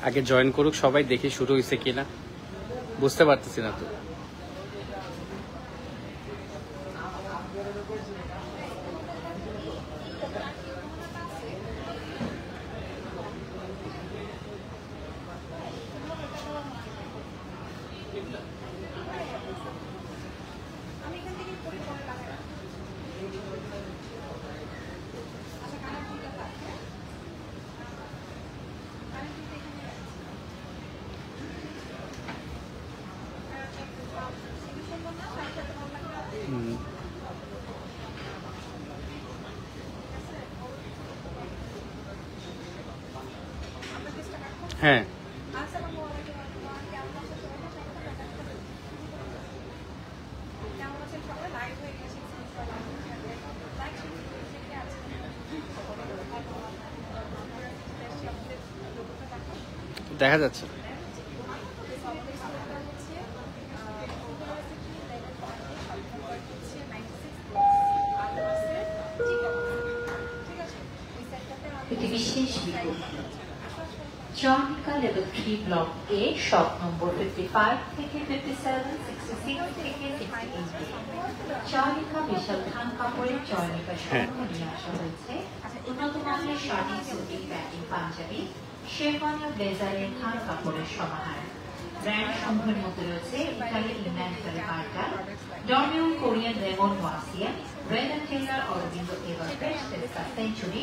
আগে জয়েন করুক সবাই, দেখি শুরু হয়েছে কিনা, বুঝতে পারতেছি না তো। হ্যাঁ দেখা যাচ্ছে। Jonica Level 3 Block A, shop number 55 থেকে 57, 66 থেকে 68 Jonica বিশাল খান কাপড়ের জয়নিকা সমূহ নিয়ে আসা হয়েছে উন্নত মানের শাড়ি, সুতি, প্যান্টি, পাঞ্জাবি, শেরওয়ানি, ব্লেজারের খান কাপড়ের সমাহার। ব্র্যান্ড সমূহের মধ্যে রয়েছে ইটালি ইংল্যান্ড কার্টা, ডরমিউন কোরিয়ান লেমন ওয়াসিয়া, রেড এন্ড টেইলার অরবিন্দো এভারগ্রেস্ট, টেস্কা সেঞ্চুরি,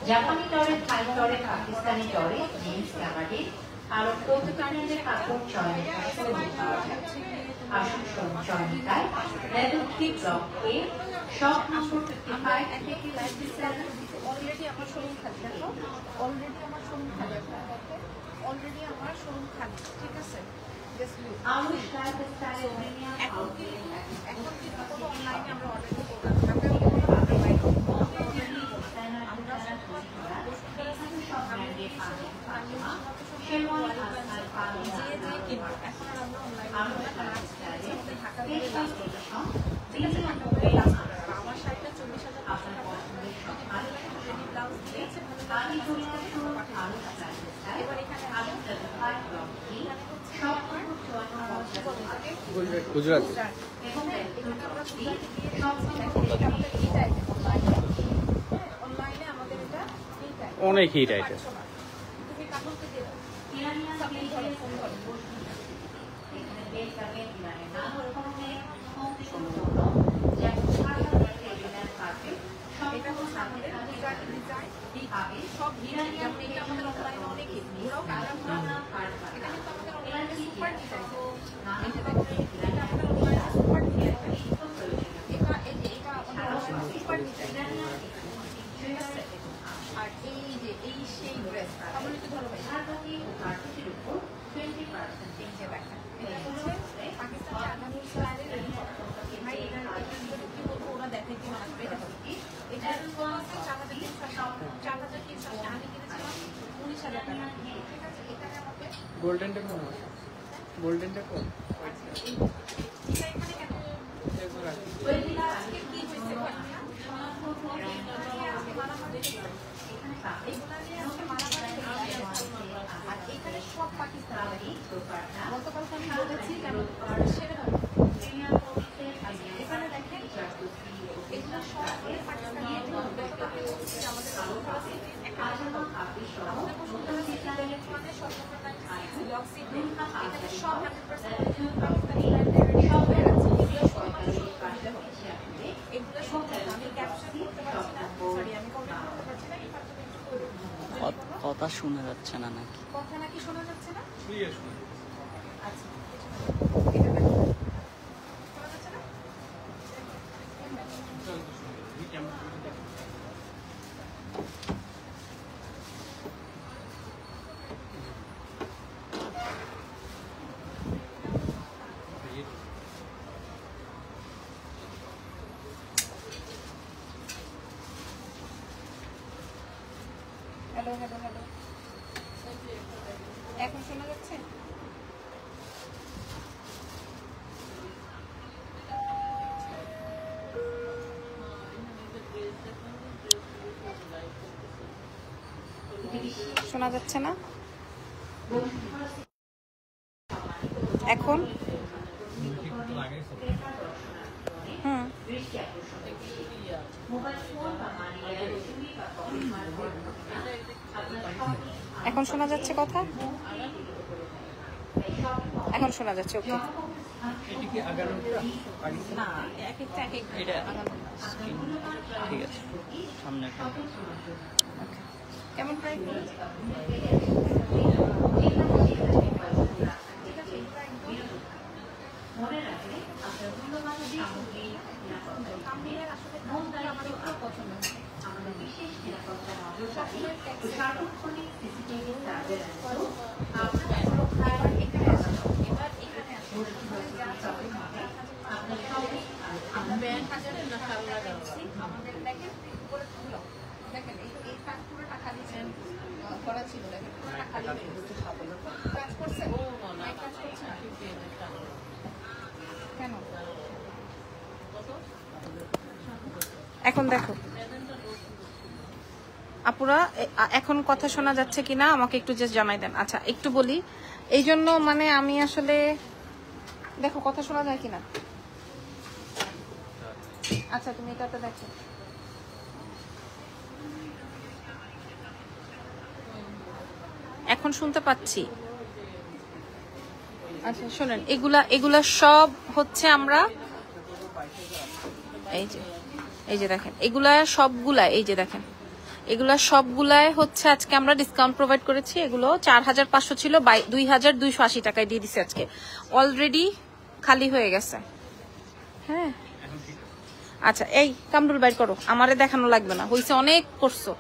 জাপানি টরে, থাই টরে, পাকিস্তানি টরে, জিন্স ক্যাবাডি, আরো পর্তুগালের কাপড় জয়নিকা পাওয়া যাচ্ছে। আসুন শোরুম জয়নিকায় level 3 block A, shop number 55 থেকে 57। অলরেডি আমার শোরুম খালি, দেখো অলরেডি আমার শোরুম খালি, অলরেডি আমার শোরুম খালি, ঠিক আছে। এখন কিন্তু কোনো অনলাইনে আমরা অর্ডার করবো না, আমার শাড়িটা 40,000 এবার এখানে গুজরাট অনলাইনে আমাদের এটা অনেক হিট আইটেম। তুমি কাপড়কে দিয়ে সব ডিজাইন আমাদের অনলাইনে অনেক হিট, ওরাও এটা কিন্তু আমাদের অনলাইনে সুপার ডিজাইন, এটা আমাদের অনলাইনে সুপার ডিজাইন, এটা সুপার ডিজাইন। আর এই যে এই সেই ড্রেস তাহলে একটু ধরো ভাই, এই যে দেখেন এটা হচ্ছে পাকিস্তানি আগামী স্টাইলের ভাই, এটা কি বলবো ওরা দেখে কি আসবে, এটা কি এটা 4,300 আমি কিনেছিলাম 19,000 টাকা, ঠিক আছে। এখানে আমাকে গোল্ডেনটা কোন, গোল্ডেনটা কোন, এটা এখানে কেন আজকে কি হয়েছে আর এখানে সব পাকিস্তানি, গতকালকে আমি বলেছি কেন সেরে এখানে দেখেন এগুলো সব পাকিস্তানি, কথা শোনা যাচ্ছে না নাকি? কথা নাকি শোনা যাচ্ছে না? আচ্ছা হ্যালো হ্যালো হ্যালো, এখন শোনা যাচ্ছে? শোনা যাচ্ছে না? এখন এখন শোনা যাচ্ছে কথা, এখন শোনা যাচ্ছে। ওকে, ঠিক আছে, সামনে কেমন প্রাইস? মনে রাখবে আপনার মূল্যবান সামগ্রী আমাদের বিশেষ নিরাপত্তা নজরদারি ও সার্বক্ষণিক সিসিটিভি এখন দেখো আপুরা, এখন কথা শোনা যাচ্ছে কিনা আমাকে একটু জাস্ট জানাই দেন। আচ্ছা, একটু বলি, এই জন্য মানে আমি আসলে দেখো কথা শোনা যায় কিনা। আচ্ছা, তুমি এটাতে দেখো। এখন শুনতে পাচ্ছি। আচ্ছা শোনেন, এগুলা সব হচ্ছে আমরা এই যে দেখেন, এগুলা সবগুলা এই যে দেখেন, এগুলা সবগুলাই হচ্ছে আজকে আমরা ডিসকাউন্ট প্রোভাইড করেছি। এগুলো 4500 ছিল, 2280 টাকায় দিয়ে দিছি আজকে। অলরেডি খালি হয়ে গেছে। হ্যাঁ, আচ্ছা এই কামরুল বাইর করো, আমারে দেখানো লাগবে না, হইছে অনেক করছো।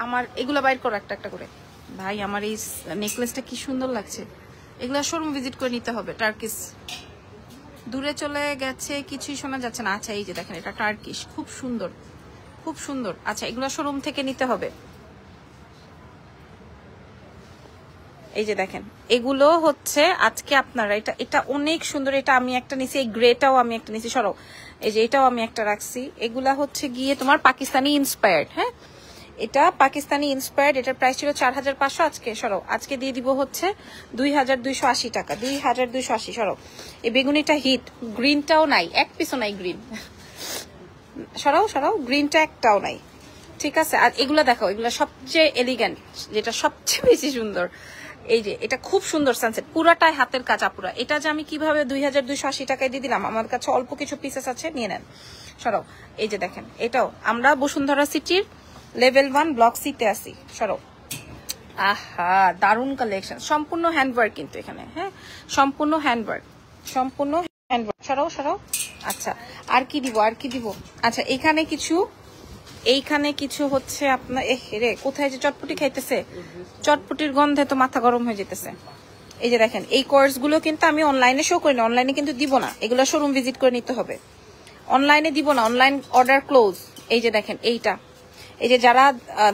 আমার এগুলা বাইর করো একটা একটা করে। ভাই আমার এই নেকলেসটা কি সুন্দর লাগছে। এগুলা শোরুম ভিজিট করে নিতে হবে। টার্কিশ দূরে চলে গেছে, কিছুই শোনা যাচ্ছে না। আচ্ছা এই যে দেখেন, এটা টার্কিশ, খুব সুন্দর খুব সুন্দর। আচ্ছা এগুলো শোরুম থেকে নিতে হবে। এই যে দেখেন, এগুলো হচ্ছে আজকে আপনারা এটা অনেক সুন্দর। এটা আমি একটা নিছি, এই গ্রেটাও আমি একটা নিছি, সরো এই যে এটাও আমি একটা রাখছি। এগুলা হচ্ছে গিয়ে তোমার পাকিস্তানি ইন্সপায়ার্ড। হ্যাঁ, এটা পাকিস্তানি ইন্সপায়ার্ড। এটার প্রাইস ছিল 4500, আজকে সরো আজকে দিয়ে দিব হচ্ছে 2280 টাকা, 2280। সরো এই বেগুনিটা হিট, গ্রিনটাও নাই, এক পিসও নাই গ্রিন। সরাও গ্রিনটা একটাও নাই, ঠিক আছে। আর এগুলা দেখো, এগুলা সবচেয়ে এলিগেন্ট, যেটা সবচেয়ে বেশি সুন্দর। এই যে এটা খুব সুন্দর সানসেট, পুরাটাই হাতের কাজ আপুরা। এটা যে আমি কিভাবে 2280 টাকায় দিয়ে দিলাম, আমার কাছে অল্প কিছু পিসেস আছে, নিয়ে নেন। সরাও এই যে দেখেন, এটাও আমরা বসুন্ধরা সিটির লেভেল 1 ব্লক সিতে আছি। সরাও, আহা দারুন কালেকশন, সম্পূর্ণ হ্যান্ডওয়ার্ক কিন্তু এখানে। হ্যাঁ, সম্পূর্ণ হ্যান্ডওয়ার্ক, সম্পূর্ণ হ্যান্ডওয়ার্ক। সরাও। আচ্ছা আর কি দিব, আচ্ছা এইখানে কিছু হচ্ছে আপনার রে, কোথায় যে চটপটি খাইতেছে, চটপটির গন্ধে তো মাথা গরম হয়ে যেতেছে। এই যে দেখেন, এই কোর্স গুলো কিন্তু আমি অনলাইনে শো করি না, অনলাইনে কিন্তু দিব না, এগুলো শোরুম ভিজিট করে নিতে হবে। অনলাইনে দিব না, অনলাইন অর্ডার ক্লোজ। এই যে দেখেন এইটা, এই যে যারা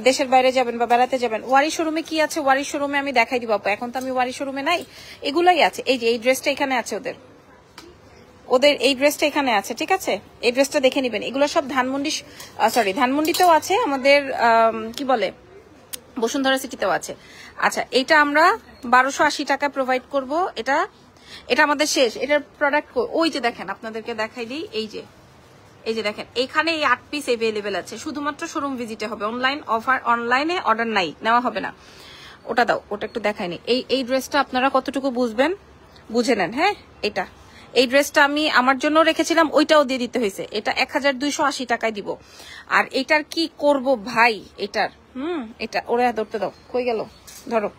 দেশের বাইরে যাবেন বা বেড়াতে যাবেন, ওয়ারি শোরুমে কি আছে, ওয়ারি শোরুমে আমি দেখাই দিব। এখন তো আমি ওয়ারি শোরুমে নাই, এগুলাই আছে। এই যে এই ড্রেসটা এখানে আছে, ওদের এই ড্রেসটা এখানে আছে, ঠিক আছে। এই ড্রেসটা দেখে নিবেন। এগুলো সব ধানমন্ডিতেও আছে, আমাদের কি বলে বসুন্ধরা সিটিতেও আছে। আচ্ছা এটা আমরা 1280 টাকা প্রোভাইড করব। এটা আমাদের শেষ, এটার প্রোডাক্ট ওই যে দেখেন, আপনাদেরকে দেখাই দিই। এই যে দেখেন, এখানে এই 8 পিস এভেলেবেল আছে, শুধুমাত্র শোরুম ভিজিটে হবে। অনলাইনে অর্ডার নাই, নেওয়া হবে না। ওটা দাও, ওটা একটু দেখাইনি। এই ড্রেসটা আপনারা কতটুকু বুঝে নেন। হ্যাঁ, এই ড্রেসটা আমি আমার জন্য রেখেছিলাম, ওইটাও দিয়ে দিতে হয়েছে। এটা 1280 টাকায় দিব। আর এটার কি করব ভাই, এটা ওরা ধরতে দাও, কই গেল, ধরো।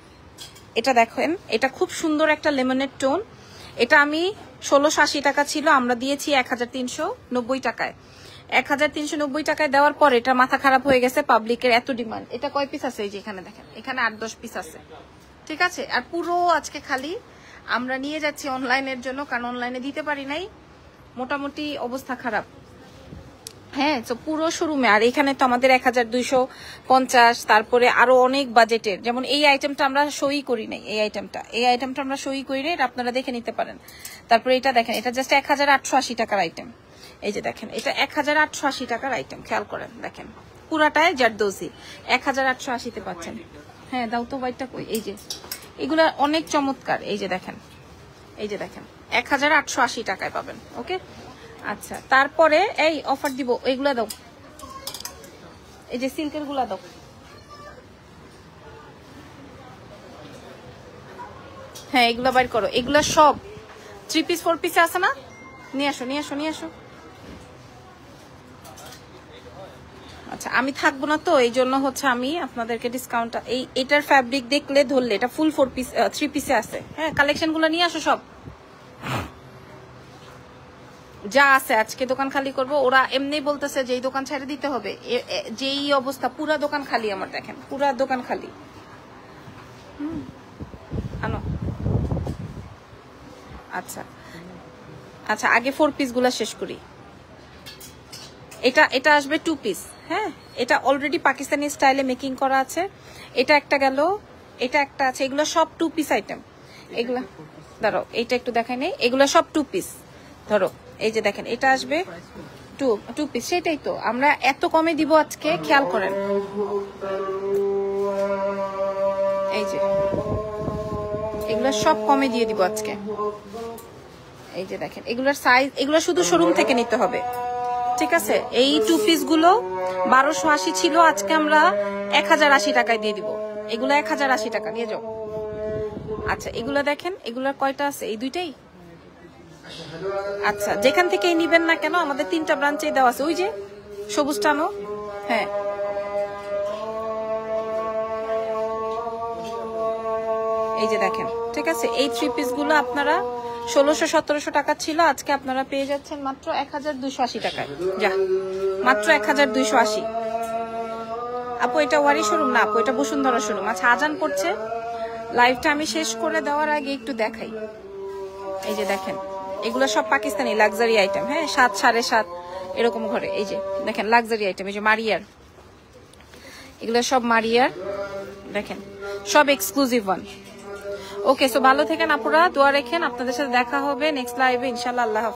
এটা দেখেন, এটা খুব সুন্দর একটা লেমনেড টোন। এটা আমি 1680 টাকা ছিল, আমরা দিয়েছি 1390 টাকায়। 1390 টাকায় দেওয়ার পর এটা মাথা খারাপ হয়ে গেছে, পাবলিকের এত ডিমান্ড। এটা কয় পিস আছে, এই যে এখানে দেখেন, এখানে 8-10 পিস আছে, ঠিক আছে। আর পুরো আজকে খালি আমরা নিয়ে যাচ্ছি অনলাইনের জন্য, কারণ অনলাইনে দিতে পারি নাই, মোটামুটি অবস্থা খারাপ। হ্যাঁ, তো পুরো শোরুমে। আর এখানে তো আমাদের 1250, তারপরে আরো অনেক বাজেটের, যেমন এই আইটেমটা আমরা সই করি নাই, এই আইটেমটা আমরা সই করি নাই, এটা আপনারা দেখে নিতে পারেন। তারপরে এটা দেখেন, এটা জাস্ট 1880 টাকার আইটেম। এই যে দেখেন, এটা 1880 টাকার আইটেম, খেয়াল করেন, দেখেন পুরাটাই জারদৌসি, 1880 তে পাচ্ছেন। হ্যাঁ দাও তো, হোয়াইটটা কই, এই যে এগুলা অনেক চমৎকার। এই যে দেখেন, এই যে দেখেন 1880 টাকায় পাবেন। ওকে, আচ্ছা তারপরে এই অফার দিব, এইগুলা দাও, এই যে সিল্কের গুলা দাও। হ্যাঁ এগুলা বাইর করো, এগুলা সব 3 পিস 4 পিসে আছে না, নিয়ে আসো নিয়ে আসো নিয়ে আসো। আচ্ছা আমি থাকবো না তো এই জন্য হচ্ছে আমি আপনাদেরকে ডিসকাউন্টটা, এটার ফ্যাব্রিক দেখলে ধরলে এটা ফুল 4 পিস 3 পিসে আছে। হ্যাঁ কালেকশন গুলো নিয়ে আসো সব, যা আছে আজকে দোকান খালি করব। ওরা এমনি বলতেছে যে এই দোকান ছেড়ে দিতে হবে, যেই অবস্থা পুরা দোকান খালি আমার, দেখেন পুরা দোকান খালি। আনো আচ্ছা আচ্ছা আগে 4 পিস গুলা শেষ করি। এটা আসবে 2 পিস। হ্যাঁ এটা অলরেডি পাকিস্তানি স্টাইলে মেকিং করা আছে। এটা একটা গেল, এটা একটা আছে, এগুলো সব 2 পিস আইটেম। এগুলা দাঁড়াও, এইটা একটু দেখাই নেই, এগুলো সব 2 পিস। ধরো এই যে দেখেন এটা আসবে 2 পিস। সেটাই তো আমরা এত কমে দিব আজকে, খেয়াল করেন। এই যে এগুলো সব কমে দিয়ে দিব আজকে। এই যে দেখেন এগুলোর সাইজ, এগুলো শুধু শোরুম থেকে নিতে হবে, ঠিক আছে। এই 2 পিস গুলো 1280 ছিল, আজকে আমরা 1080 টাকায় দিয়ে দিব। এগুলো 1080 টাকা, নিয়ে যাও। আচ্ছা এগুলো দেখেন, এগুলোর কয়টা আছে? এই দুইটাই। আচ্ছা যেখান থেকে নিবেন না কেন আমাদের 3টা ব্রাঞ্চে দেওয়া আছে। ওই যে সবুজটা আনো। হ্যাঁ এই যে দেখেন, ঠিক আছে। এই 3 পিস গুলো আপনারা 1600-1700 টাকা ছিল, আজকে আপনারা পেয়ে যাচ্ছেন মাত্র 1280 টাকায়। যা মাত্র 1280। আপু এটা ওয়ারি শোরুম না আপু, এটা বসুন্ধরা শোরুম। আচ্ছা আজান পড়ছে, লাইভটা আমি শেষ করে দেওয়ার আগে একটু দেখাই। এই যে দেখেন এগুলো সব পাকিস্তানি লাক্সারি আইটেম। হ্যাঁ 7, 7.5 এরকম ঘরে। এই যে দেখেন লাক্সারি আইটেম, এই যে মারিয়ার, এগুলো সব মারিয়ার, দেখেন সব এক্সক্লুসিভ ওয়ান। ওকে সো ভালো থেকেন আপুরা, দোয়া রেখেন। আপনাদের সাথে দেখা হবে নেক্সট লাইভে ইনশাআল্লাহ। আল্লাহ হাফেজ।